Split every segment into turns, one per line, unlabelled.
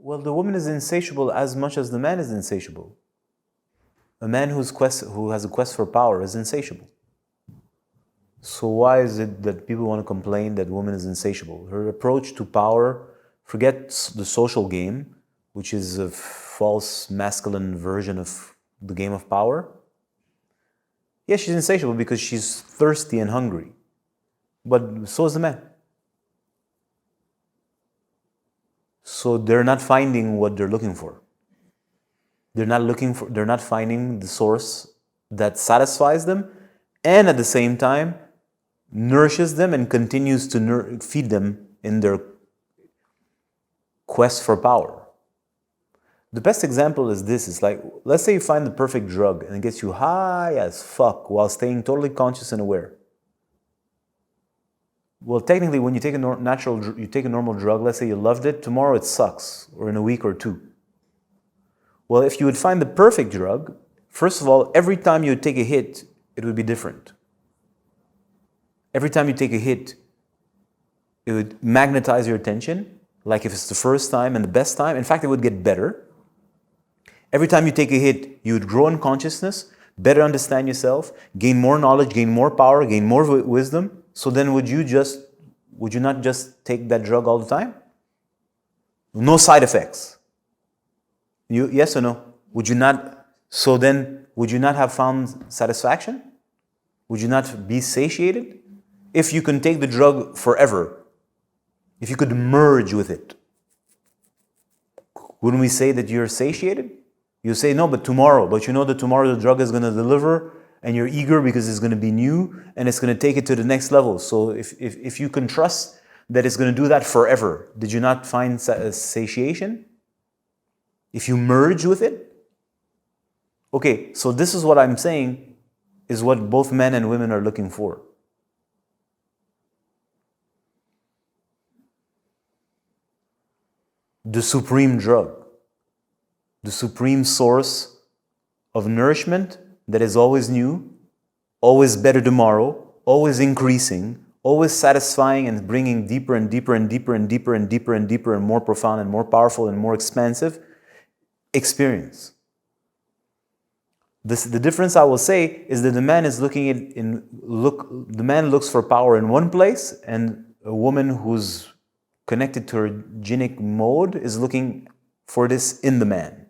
Well, the woman is insatiable as much as the man is insatiable. A man who has a quest for power is insatiable. So why is it that people want to complain that woman is insatiable? Her approach to power, forget the social game, which is a false masculine version of the game of power. Yes, she's insatiable because she's thirsty and hungry. But so is the man. So they're not finding what they're looking for. They're not finding the source that satisfies them and at the same time nourishes them and continues to feed them in their quest for power. The best example is this. It's like, let's say you find the perfect drug and it gets you high as fuck while staying totally conscious and aware. Well, technically, when you take a normal drug, let's say you loved it, tomorrow it sucks, or in a week or two. Well, if you would find the perfect drug, first of all, every time you would take a hit, it would be different. Every time you take a hit, it would magnetize your attention, like if it's the first time and the best time. In fact, it would get better. Every time you take a hit, you would grow in consciousness, better understand yourself, gain more knowledge, gain more power, gain more wisdom. So then would you not just take that drug all the time? No side effects. Yes or no? Would you not? So then would you not have found satisfaction? Would you not be satiated? If you can take the drug forever, if you could merge with it, wouldn't we say that you're satiated? You say, no, but tomorrow. But you know that tomorrow the drug is going to deliver and you're eager because it's going to be new and it's going to take it to the next level. So if you can trust that it's going to do that forever, did you not find satiation? If you merge with it? Okay, so this is what I'm saying is what both men and women are looking for. The supreme drug, the supreme source of nourishment that is always new, always better tomorrow, always increasing, always satisfying and bringing deeper and deeper and deeper and deeper and deeper and deeper and more profound and more powerful and more expansive experience. The difference I will say is that the man is the man looks for power in one place, and a woman who's connected to her genic mode is looking for this in the man.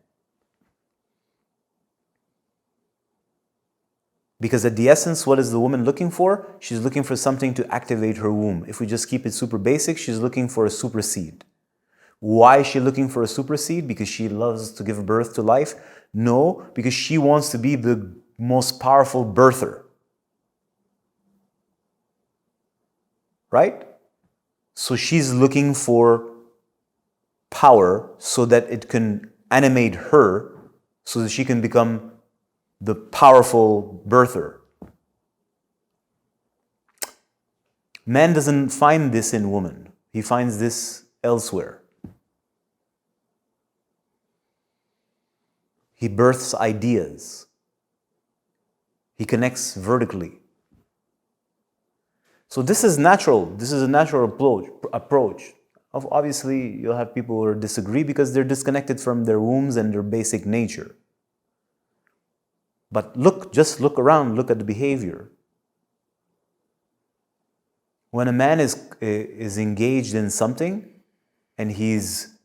Because at the essence, what is the woman looking for? She's looking for something to activate her womb. If we just keep it super basic, she's looking for a superseed. Why is she looking for a superseed? Because she loves to give birth to life? No, because she wants to be the most powerful birther. Right? So she's looking for power so that it can animate her so that she can become the powerful birther. Man doesn't find this in woman. He finds this elsewhere. He births ideas. He connects vertically. So this is natural. This is a natural approach. Obviously, you'll have people who disagree because they're disconnected from their wombs and their basic nature. But just look around, look at the behavior. When a man is engaged in something and he's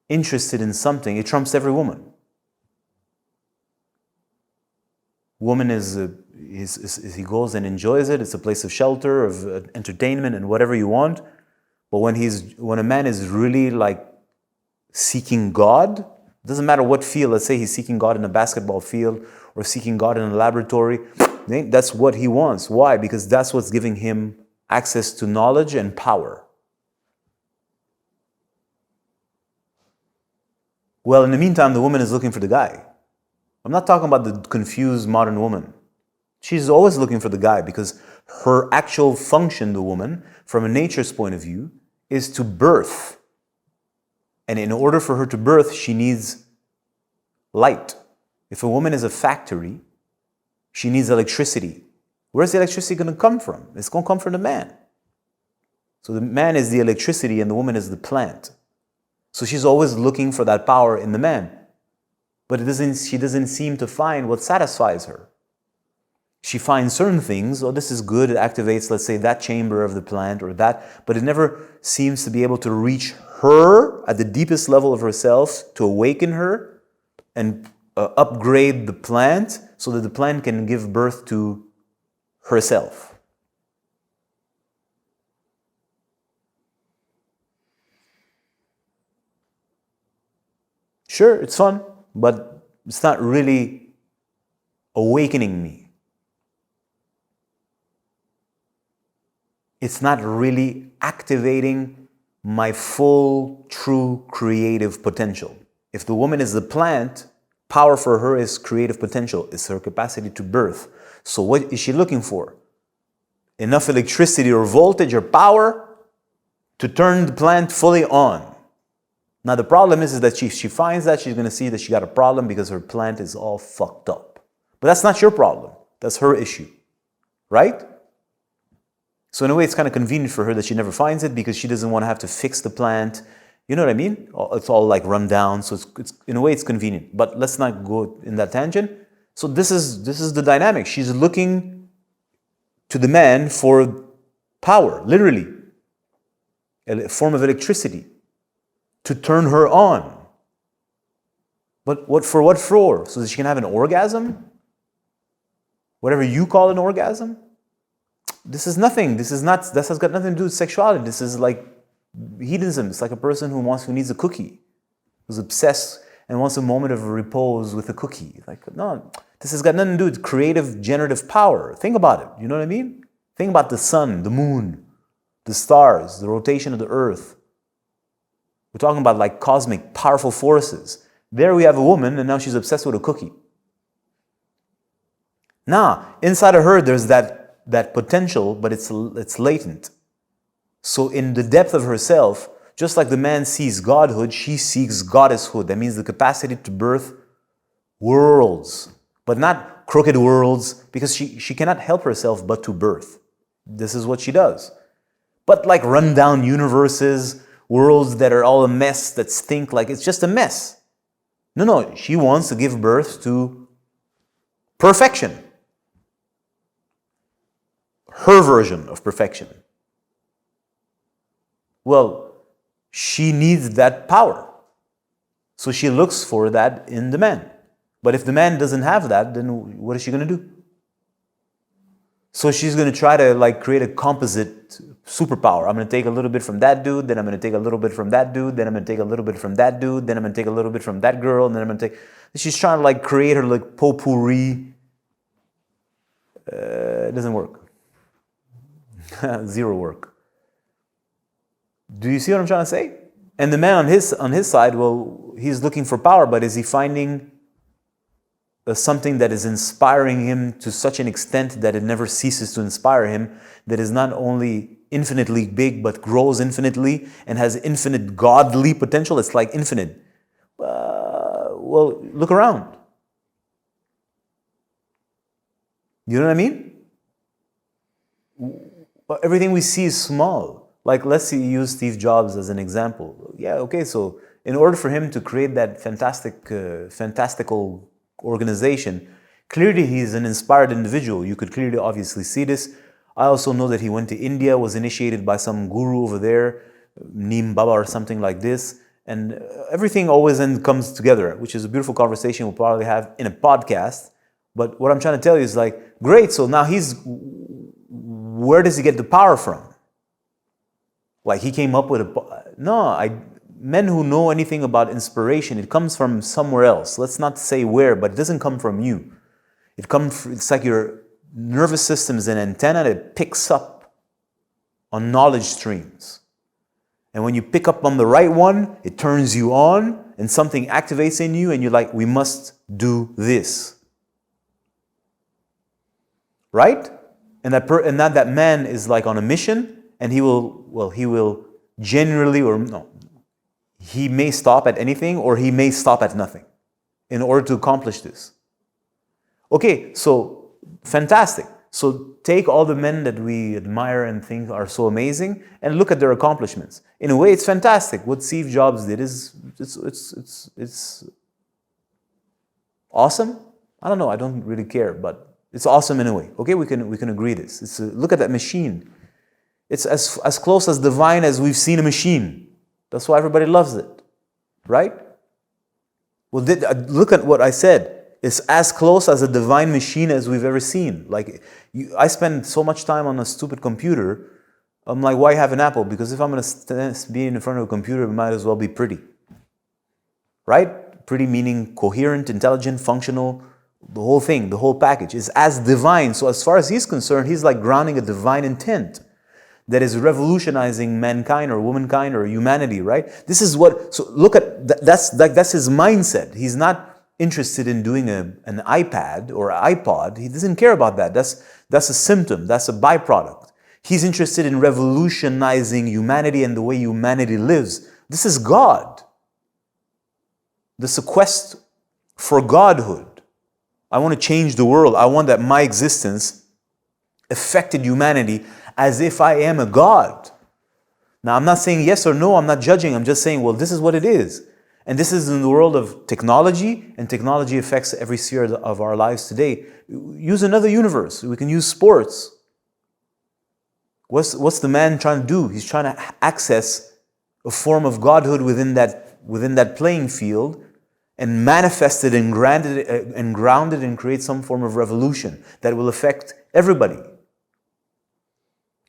interested in something, it trumps every woman. Woman he goes and enjoys it. It's a place of shelter, of entertainment, and whatever you want. But when a man is really like seeking God, it doesn't matter what field. Let's say he's seeking God in a basketball field or seeking God in a laboratory. That's what he wants. Why? Because that's what's giving him access to knowledge and power. Well, in the meantime, the woman is looking for the guy. I'm not talking about the confused modern woman. She's always looking for the guy because her actual function, the woman, from a nature's point of view, is to birth. And in order for her to birth, she needs light. If a woman is a factory, she needs electricity. Where's the electricity going to come from? It's going to come from the man. So the man is the electricity and the woman is the plant. So she's always looking for that power in the man. But she doesn't seem to find what satisfies her. She finds certain things, oh, this is good, it activates, let's say, that chamber of the plant or that, but it never seems to be able to reach her at the deepest level of herself, to awaken her and upgrade the plant so that the plant can give birth to herself. Sure, it's fun, but it's not really awakening me. It's not really activating my full, true creative potential. If the woman is the plant, power for her is creative potential. It's her capacity to birth. So what is she looking for? Enough electricity or voltage or power to turn the plant fully on. Now the problem is that if she finds that, she's going to see that she got a problem because her plant is all fucked up. But that's not your problem. That's her issue. Right? So in a way, it's kind of convenient for her that she never finds it because she doesn't want to have to fix the plant. You know what I mean? It's all like run down. So it's in a way, it's convenient. But let's not go in that tangent. So this is the dynamic. She's looking to the man for power, literally. A form of electricity to turn her on. But what for? So that she can have an orgasm? Whatever you call an orgasm? This is nothing. This has got nothing to do with sexuality. This is like hedonism. It's like a person who needs a cookie, who's obsessed and wants a moment of repose with a cookie. Like, no, this has got nothing to do with creative, generative power. Think about it. You know what I mean? Think about the sun, the moon, the stars, the rotation of the earth. We're talking about like cosmic, powerful forces. There we have a woman, and now she's obsessed with a cookie. Now, inside of her, there's that potential, but it's latent. So in the depth of herself, just like the man sees godhood, she seeks goddesshood. That means the capacity to birth worlds, but not crooked worlds, because she cannot help herself but to birth. This is what she does. But like run-down universes, worlds that are all a mess, that stink like it's just a mess. No, she wants to give birth to perfection. Her version of perfection. Well, she needs that power. So she looks for that in the man. But if the man doesn't have that, then what is she going to do? So she's going to try to like create a composite superpower. I'm going to take a little bit from that dude, then I'm going to take a little bit from that dude, then I'm going to take a little bit from that dude, then I'm going to take a little bit from that girl, and then I'm going to take... She's trying to like create her like potpourri. It doesn't work. Zero work. Do you see what I'm trying to say? And the man on his side, well, he's looking for power, but is he finding something that is inspiring him to such an extent that it never ceases to inspire him, that is not only infinitely big, but grows infinitely and has infinite godly potential? It's like infinite. Well, look around. You know what I mean? Everything we see is small. Like, let's use Steve Jobs as an example. Yeah, okay, so in order for him to create that fantastical organization, clearly he's an inspired individual. You could clearly obviously see this. I also know that he went to India, was initiated by some guru over there, Neem Baba or something like this, and everything always then comes together, which is a beautiful conversation we'll probably have in a podcast. But what I'm trying to tell you is like, great, so now where does he get the power from? Like he came up with men who know anything about inspiration, it comes from somewhere else. Let's not say where, but it doesn't come from you. It's like your nervous system is an antenna that picks up on knowledge streams. And when you pick up on the right one, it turns you on and something activates in you and you're like, we must do this. Right? And that man is like on a mission, and he will generally, he may stop at anything or he may stop at nothing in order to accomplish this. Okay, so fantastic. So take all the men that we admire and think are so amazing and look at their accomplishments. In a way, it's fantastic. What Steve Jobs did is it's awesome. I don't know. I don't really care, but it's awesome in a way. Okay, we can agree this. Look at that machine. It's as close as divine as we've seen a machine. That's why everybody loves it, right? Well, look at what I said. It's as close as a divine machine as we've ever seen. Like, I spend so much time on a stupid computer. I'm like, why have an Apple? Because if I'm going to be in front of a computer, it might as well be pretty. Right? Pretty meaning coherent, intelligent, functional, the whole thing, the whole package is as divine. So as far as he's concerned, he's like grounding a divine intent that is revolutionizing mankind or womankind or humanity, right? This is what, so look at, that's his mindset. He's not interested in doing an iPad or an iPod. He doesn't care about that. That's a symptom. That's a byproduct. He's interested in revolutionizing humanity and the way humanity lives. This is God. This is a quest for godhood. I want to change the world. I want that my existence affected humanity as if I am a God. Now, I'm not saying yes or no. I'm not judging. I'm just saying, well, this is what it is. And this is in the world of technology, and technology affects every sphere of our lives today. Use another universe. We can use sports. What's the man trying to do? He's trying to access a form of godhood within that playing field and manifest it and ground it and create some form of revolution that will affect everybody.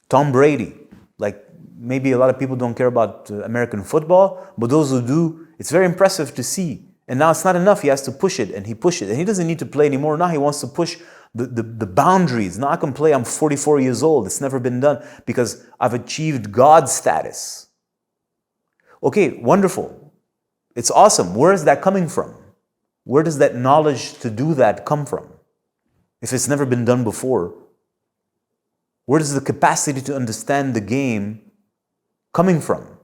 Tom Brady, like maybe a lot of people don't care about American football, but those who do, it's very impressive to see. And now it's not enough. He has to push it, and he pushes it. And he doesn't need to play anymore. Now he wants to push the boundaries. Now I can play. I'm 44 years old. It's never been done because I've achieved God status. Okay, wonderful. It's awesome. Where is that coming from? Where does that knowledge to do that come from? If it's never been done before, where does the capacity to understand the game coming from?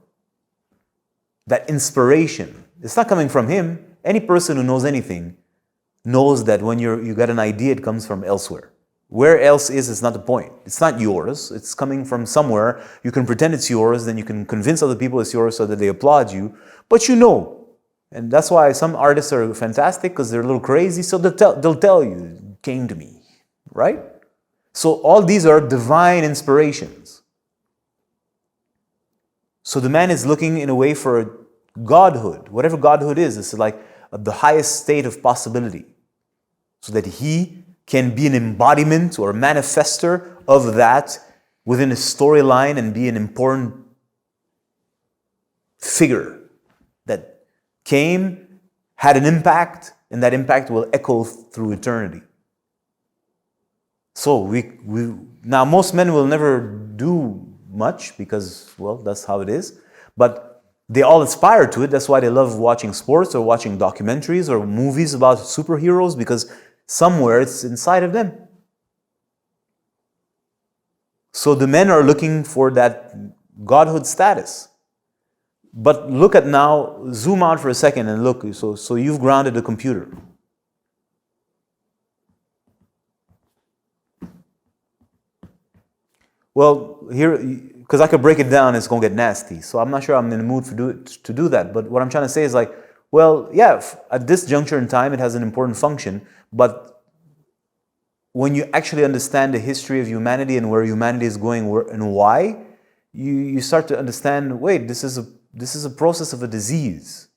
That inspiration. It's not coming from him. Any person who knows anything knows that when you got an idea, it comes from elsewhere. Where else is not the point. It's not yours. It's coming from somewhere. You can pretend it's yours, then you can convince other people it's yours so that they applaud you. But you know. And that's why some artists are fantastic, because they're a little crazy, so they'll tell you, it came to me. Right? So all these are divine inspirations. So the man is looking in a way for godhood. Whatever godhood is, it's like the highest state of possibility. So that he can be an embodiment or a manifester of that within a storyline and be an important figure that came, had an impact, and that impact will echo through eternity. So now most men will never do much because, well, that's how it is. But they all aspire to it. That's why they love watching sports or watching documentaries or movies about superheroes, because somewhere it's inside of them. So the men are looking for that godhood status. But look at now, zoom out for a second and look. So you've grounded a computer. Well, here, because I could break it down, it's going to get nasty. So I'm not sure I'm in the mood to do that. But what I'm trying to say is like, well, yeah, at this juncture in time, it has an important function. But when you actually understand the history of humanity and where humanity is going and why, you start to understand, wait, this is a process of a disease.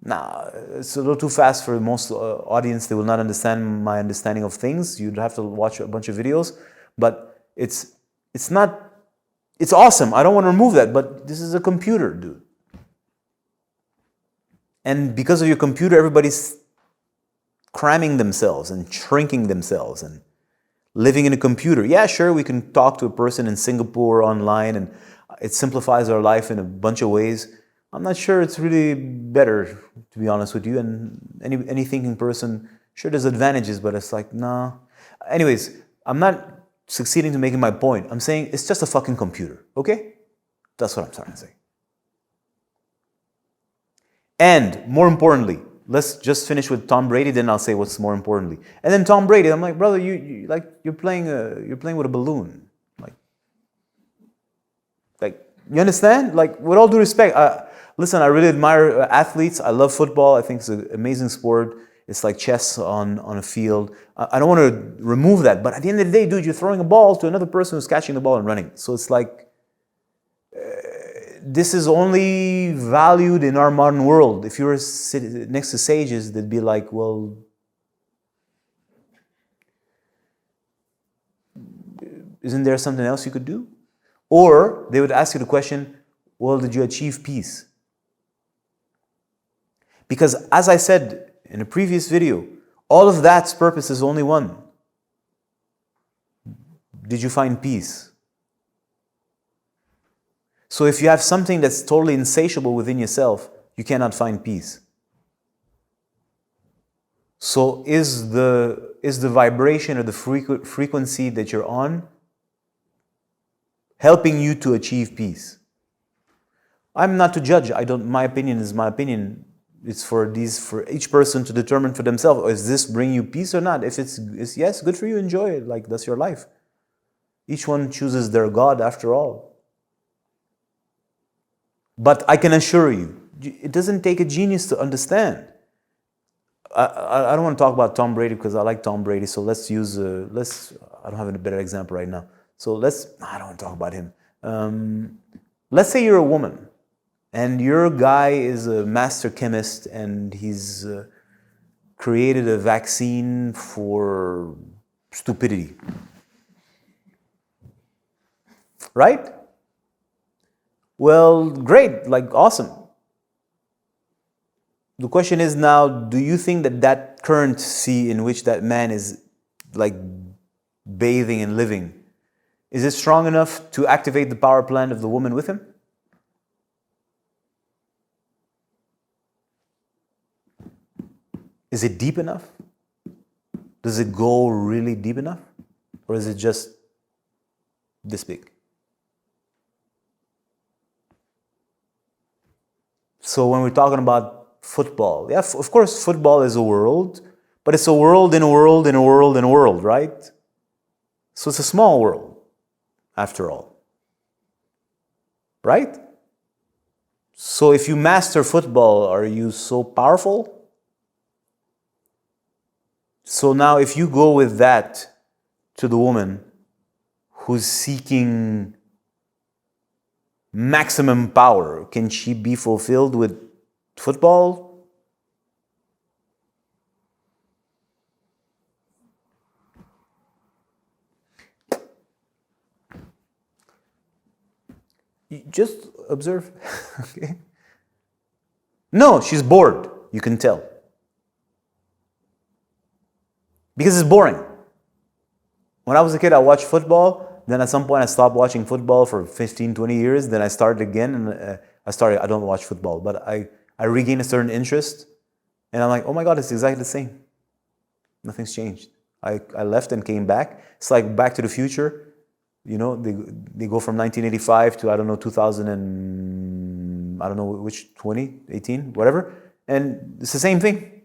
Now, it's a little too fast for most audience. They will not understand my understanding of things. You'd have to watch a bunch of videos. But it's awesome. I don't want to remove that. But this is a computer, dude. And because of your computer, everybody's cramming themselves and shrinking themselves and living in a computer. Yeah, sure, we can talk to a person in Singapore online and it simplifies our life in a bunch of ways. I'm not sure it's really better, to be honest with you. And any thinking person, sure, there's advantages, but it's like, nah. Anyways, I'm not succeeding to making my point. I'm saying it's just a fucking computer, okay? That's what I'm trying to say. And more importantly, let's just finish with Tom Brady, then I'll say what's more importantly. And then Tom Brady, I'm like, brother, you're playing with a balloon. Like you understand? Like, with all due respect, listen, I really admire athletes. I love football. I think it's an amazing sport. It's like chess on a field. I don't want to remove that, but at the end of the day, dude, you're throwing a ball to another person who's catching the ball and running. So it's like, this is only valued in our modern world. If you were next to sages, they'd be like, well, isn't there something else you could do? Or they would ask you the question, well, did you achieve peace? Because as I said in a previous video, all of that's purpose is only one. Did you find peace? So if you have something that's totally insatiable within yourself, you cannot find peace. So is the vibration or the frequency that you're on helping you to achieve peace? I'm not to judge. My opinion is my opinion. It's for each person to determine for themselves. Is this bring you peace or not? If it's yes, good for you. Enjoy it. Like, that's your life. Each one chooses their God after all. But I can assure you, it doesn't take a genius to understand. I don't want to talk about Tom Brady because I like Tom Brady. So let's use I don't have a better example right now. So I don't want to talk about him. Let's say you're a woman and your guy is a master chemist and he's created a vaccine for stupidity. Right? Well, great, like awesome. The question is now, do you think that currency in which that man is like bathing and living, is it strong enough to activate the power plant of the woman with him? Is it deep enough? Does it go really deep enough? Or is it just this big? So when we're talking about football, yeah, of course football is a world, but it's a world in a world in a world in a world, right? So it's a small world, after all. Right? So if you master football, are you so powerful? So now if you go with that to the woman who's seeking maximum power, can she be fulfilled with football? You just observe. Okay. No, she's bored. You can tell. Because it's boring. When I was a kid, I watched football. Then at some point, I stopped watching football for 15, 20 years. Then I started again, and I don't watch football, but I regained a certain interest. And I'm like, oh my God, it's exactly the same. Nothing's changed. I left and came back. It's like Back to the Future. You know, they go from 1985 to, I don't know, 2000 and, I don't know which, 20, 18, whatever. And it's the same thing.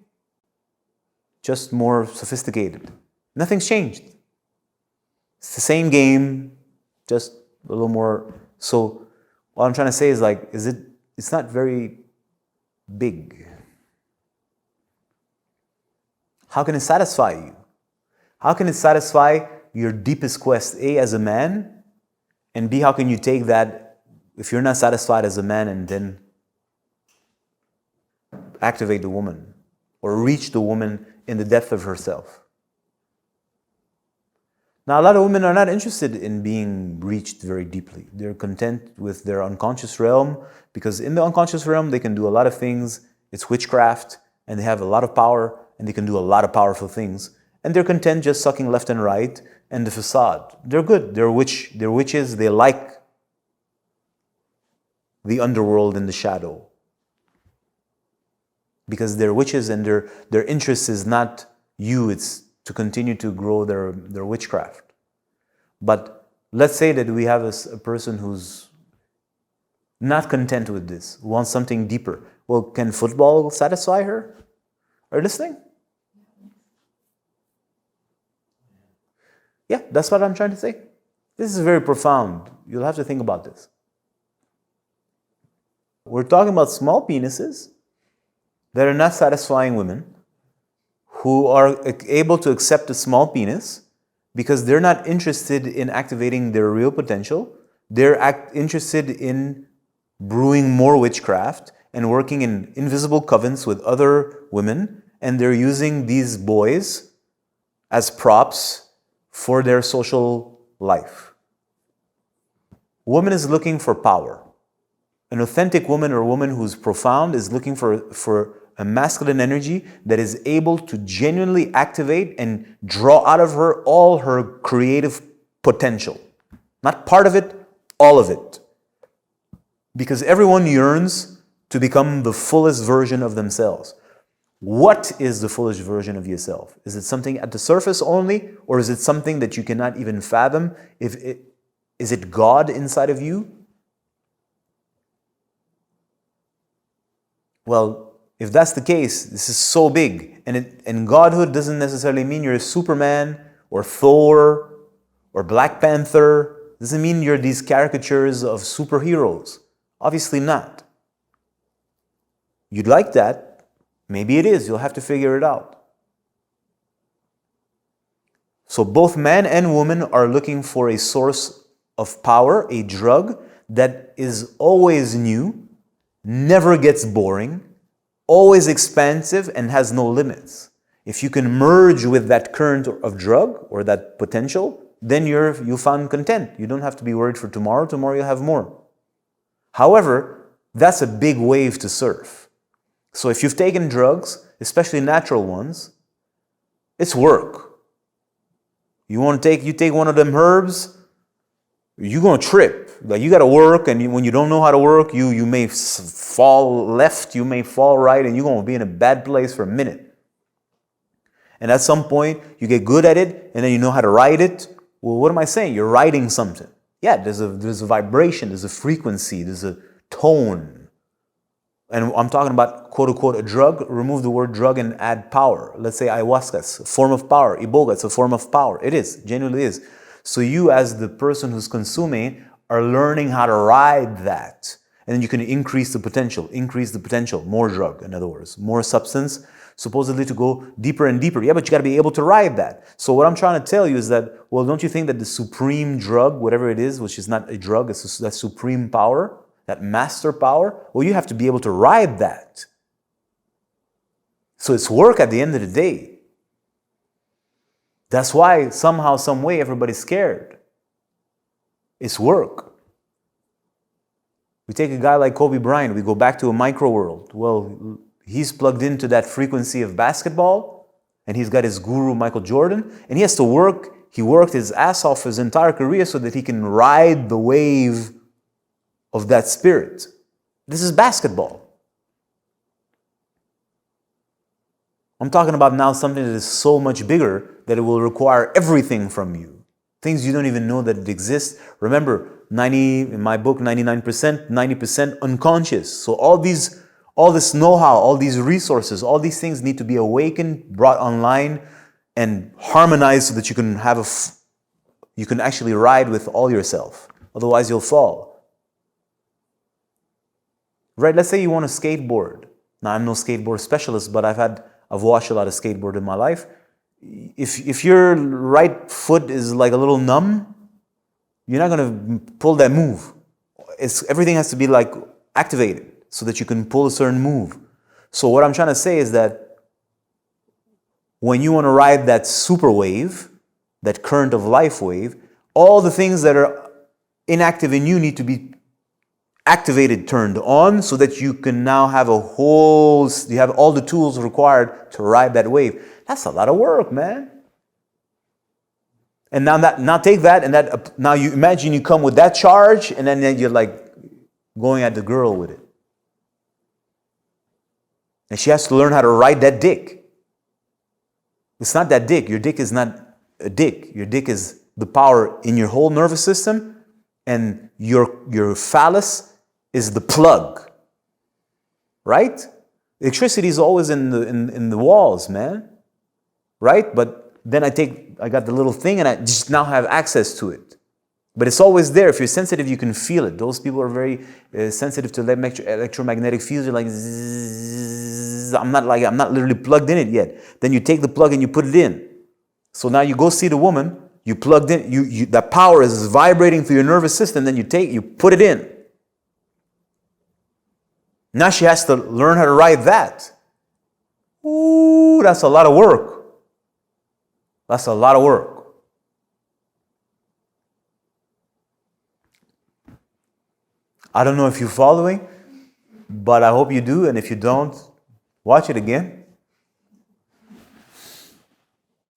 Just more sophisticated. Nothing's changed. It's the same game, just a little more. So what I'm trying to say is like, it's not very big. How can it satisfy you? How can it satisfy your deepest quest, A, as a man, and B, how can you take that if you're not satisfied as a man and then activate the woman or reach the woman in the depth of herself? Now, a lot of women are not interested in being reached very deeply. They're content with their unconscious realm because in the unconscious realm, they can do a lot of things. It's witchcraft and they have a lot of power and they can do a lot of powerful things. And they're content just sucking left and right and the facade. They're good. They're witches. They like the underworld and the shadow. Because they're witches and their interest is not you, it's to continue to grow their witchcraft. But let's say that we have a person who's not content with this, wants something deeper. Well, can football satisfy her? Are you listening? Yeah, that's what I'm trying to say. This is very profound. You'll have to think about this. We're talking about small penises that are not satisfying women who are able to accept a small penis because they're not interested in activating their real potential. They're interested in brewing more witchcraft and working in invisible covens with other women, and they're using these boys as props for their social life. Woman is looking for power. An authentic woman or a woman who's profound is looking for a masculine energy that is able to genuinely activate and draw out of her all her creative potential. Not part of it, all of it. Because everyone yearns to become the fullest version of themselves. What is the fullest version of yourself? Is it something at the surface only, or is it something that you cannot even fathom? Is it God inside of you? Well, if that's the case, this is so big. And Godhood doesn't necessarily mean you're a Superman or Thor or Black Panther. It doesn't mean you're these caricatures of superheroes. Obviously not. You'd like that. Maybe it is. You'll have to figure it out. So both man and woman are looking for a source of power, a drug that is always new, never gets boring, always expansive, and has no limits. If you can merge with that current of drug or that potential, then you found content. You don't have to be worried for tomorrow. Tomorrow you'll have more. However, that's a big wave to surf. So if you've taken drugs, especially natural ones, it's work. You take one of them herbs, you're going to trip. Like, you got to work, and when you don't know how to work, you may fall left, you may fall right, and you're going to be in a bad place for a minute. And at some point, you get good at it, and then you know how to ride it. Well, what am I saying? You're riding something. Yeah, there's a vibration, there's a frequency, there's a tone. And I'm talking about, quote unquote, a drug. Remove the word drug and add power. Let's say ayahuasca, it's a form of power. Iboga, it's a form of power. It is, genuinely is. So you, as the person who's consuming, are learning how to ride that. And then you can increase the potential, more drug, in other words, more substance, supposedly to go deeper and deeper. Yeah, but you got to be able to ride that. So what I'm trying to tell you is that, well, don't you think that the supreme drug, whatever it is, which is not a drug, it's that supreme power, that master power, well, you have to be able to ride that. So it's work at the end of the day. That's why somehow, some way, everybody's scared. It's work. We take a guy like Kobe Bryant, we go back to a micro world. Well, he's plugged into that frequency of basketball, and he's got his guru, Michael Jordan, and he has to work. He worked his ass off his entire career so that he can ride the wave of that spirit. This is basketball. I'm talking about now something that is so much bigger that it will require everything from you. Things you don't even know that it exists. Remember, in my book, 99%, 90% unconscious. So all this know-how, all these resources, all these things need to be awakened, brought online, and harmonized so that you can you can actually ride with all yourself. Otherwise, you'll fall. Right? Let's say you want to skateboard. Now, I'm no skateboard specialist, but I've watched a lot of skateboard in my life. If your right foot is like a little numb, you're not going to pull that move. Everything has to be like activated so that you can pull a certain move. So what I'm trying to say is that when you want to ride that super wave, that current of life wave, all the things that are inactive in you need to be activated, turned on, so that you can now have you have all the tools required to ride that wave. That's a lot of work, man. And now take that, and now you imagine you come with that charge, and then you're like going at the girl with it. And she has to learn how to ride that dick. It's not that dick. Your dick is not a dick. Your dick is the power in your whole nervous system, and your phallus is the plug. Right? Electricity is always in the walls, man. Right? But then I got the little thing and I just now have access to it. But it's always there. If you're sensitive, you can feel it. Those people are very sensitive to electromagnetic fields. You're like, zzz, I'm not literally plugged in it yet. Then you take the plug and you put it in. So now you go see the woman, you plugged in, that power is vibrating through your nervous system, then you put it in. Now she has to learn how to ride that. Ooh, that's a lot of work. That's a lot of work. I don't know if you're following, but I hope you do. And if you don't, watch it again.